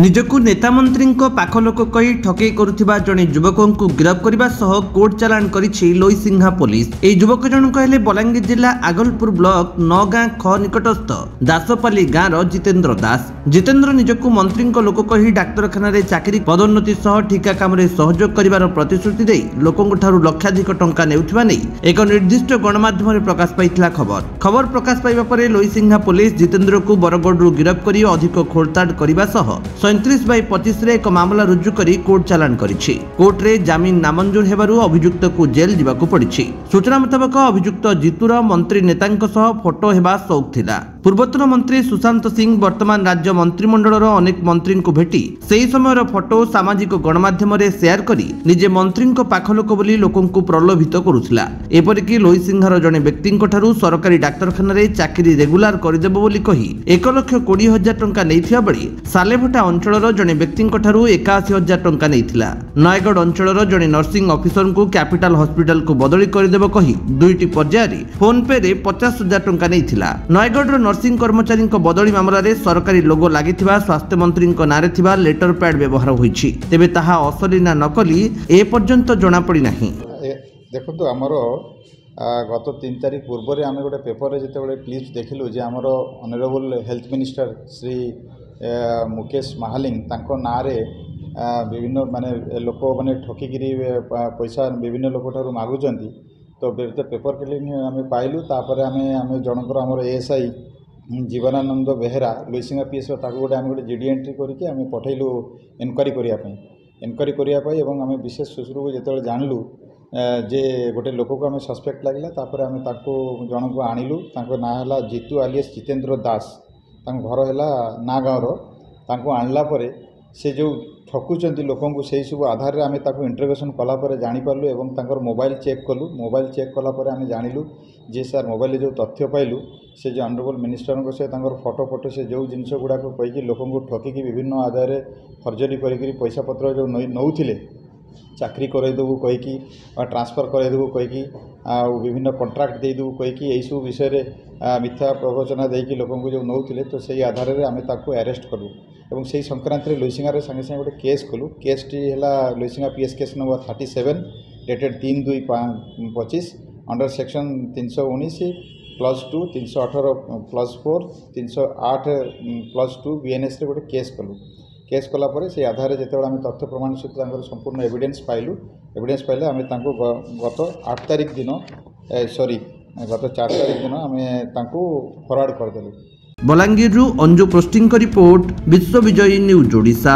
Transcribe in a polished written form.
निजकु नेता मंत्री पाख लोक कही ठकई करुथिबा जणे युवकଙ୍କୁ गिरफ्त करबा सह कोर्ट चालान करिछि लोईसिंहा पुलिस। एई युवक जनक हेले बलांगीर जिला आगलपुर ब्लॉक नगां ख निकटस्थ दासपाली गाँव जितेंद्र दास। जितेंद्र निजकु मंत्री लोक कही डाक्तरखाना रे चाकरी पदोन्नति सह ठिका काम रे सहयोग करिवार प्रतिश्रुति देई लोकंक ठारु लक्षाधिक टंका नेउथिबा नै एक निर्दिष्ट गणमाध्यम रे प्रकाश पाइथिला खबर प्रकाश पाइबा परे लोईसिंहा पुलिस जितेंद्र को बरगढ़ गिरफ्त करी अधिक खोलताड़ करबा सह 37/25 रे एक मामला रुजु करी कोर्ट चालान करिछि। कोर्ट रे जामिन नामंजूर हेबारु अभियुक्त को जेल जिबाकु पड़िछि। सूचना मुताबक अभियुक्त जितुर मंत्री नेतांक सह फोटो हेबा शौक थिला। पूर्वतन मंत्री सुशांत सिंह वर्तमान राज्य मंत्रिमंडलर अनेक मंत्री को भेटी सेही समयर फोटो सामाजिक गणमाध्यम रे शेयर करी निजे मंत्री पाख लोक बोली लोकंकु प्रलोभित करुथिला। एपरिकी लोईसिंहार जणे व्यक्तिंक ठारु सरकारी डाक्तरखाना रे चाकरी रेगुलार करिदेबो बोली कही 1,20,000 टंका नेइथिया बळी सालेभटा अंचलर जणे व्यक्तिंक ठारु 81,000 टंका नेइथिला। नयगढ़ अंचलर जणे नर्सिंग ऑफिसर को कैपिटल हॉस्पिटल को बदली करिदेबो कही दुईटी पर्याय रे फोन पे रे 50,000 टंका नेइथिला। नयगढ़ नर्सिंग कर्मचारी बदली मामला रे सरकारी लोगो लागिथिबा स्वास्थ्य मंत्री नारे थिबा लेटर पैड व्यवहार होईछि। तेबे ताहा असली ना नकली ए पर्यंत जणा पड़ी नाही। देखो आमर गत 3 तारीख पूर्व आम गोटे पेपर जिते क्लिप्स देखिलु जे आमर honourable health minister Shri Mukesh Mahaling तांको नारे विभिन्न माने लोक माने ठकिकी पैसा विभिन्न लोक ठारू मागुचंती। तो पेपर क्लिपिंग आम पाइलु तापर आम जनकर आमर एएसआई जीवनानंद बेहेरा लोईसिंहा पीएस गोटे आम गोटे जीडी एंट्री करके आम पठेलु इनक्वारी करने एवं आम विशेष सुश्रू जो जानलु जे गोटे लोक को आम सस्पेक्ट लगे तापर आम जन को आणिलु ना है जीतू आलियस जितेंद्र दास घर है ना गाँवर आणला से जो ठकुंट लोक से सब आधार में आम इंटरोगेशन कलापर जानीपारू एवं तांकर मोबाइल चेक कलु। मोबाइल चेक कलापर आम जानलु जे सर मोबाइल जो तथ्य पाइलु से जो ऑनरेबल मिनिस्टर से फोटो से जो जिनस गुड़ाक कहीकि लोक ठकिकी विभिन्न आधार फर्जरी कर पैसा पत्र जो नौथिले चाकरी करदेबू कहीकि ट्रांसफर करदेबू कहीकि विभिन्न कॉन्ट्रैक्ट देदेबू कहीकि यही सब विषय मिथ्या प्रवचना देकी लोक जो नौथिले तो सही आधार में आम ताको अरेस्ट कलु एवं से संक्रांत लोईसिंहार संगे संगे गोटे केस कलु। केस टी है Loisingha PS case number 37 dated 3/2/25 under section 319+2 318+4 308+2 BNS रे गोटे केस कलु। केस कलापर से आधार जो आम तथ्य प्रमाण सहित संपूर्ण एविडेंस पाइलु। एविडेंस पाइले आम गत 8 तारीख दिन गत 4 तारीख दिन आम फरवर्ड करदेलु। बलांगीर अंजु posting report Biswa Bijayee news Odisha.